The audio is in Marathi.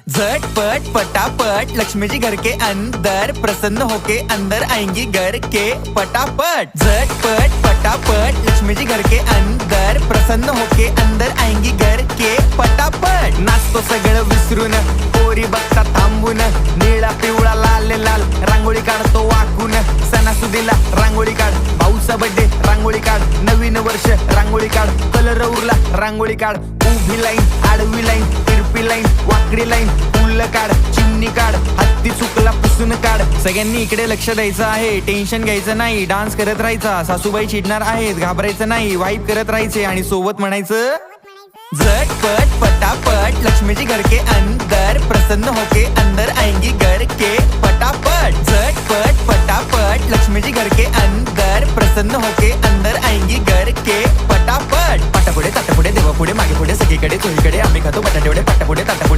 झटपट पटापट लक्ष्मी जी घर के अंदर प्रसन्न होके अंदर आएंगी घर के पटापट। झटपट पटापट लक्ष्मी जी घर के अंदर प्रसन्न होके अंदर आएंगी घर के पटापट। नाचतो सगळं विसरून पोरी बघता थांबून, निळा पिवळा लाल लाल रांगोळी काढतो वाकून। सणासुदीला रांगोळी काढ, भाऊचा बर्थडे रांगोळी काढ, नवीन वर्ष रांगोळी काढ, कलर उरला रांगोळी काढ। उभी लाईन, आडवी लाईन, तिरपी लाईन, वाकडी लाईन, फुल काढ, चिमणी काढ, हत्ती चुकला पुसून काढ। सगळ्यांनी इकडे लक्ष द्यायचं आहे, टेन्शन घ्यायचं नाही, डान्स करत राहायचा। सासूबाई चिडणार आहेत, घाबरायचं नाही, वाईब करत राहायचे आणि सोबत म्हणायचं झटपट पटापट लक्ष्मी जी घर के अंदर प्रसन्न होके अंदर आएंगी घर के पटापट। झटपट पटापट लक्ष्मी जी घर के अंदर प्रसन्न होके अंदर आएंगी घर के पटापट। पाटापुढे ताटापुढे देवापुढे मागे पुढे सगळीकडे चोहीकडे आम्ही खातो बटाटेवडे, पाटापुढे ताटापुढे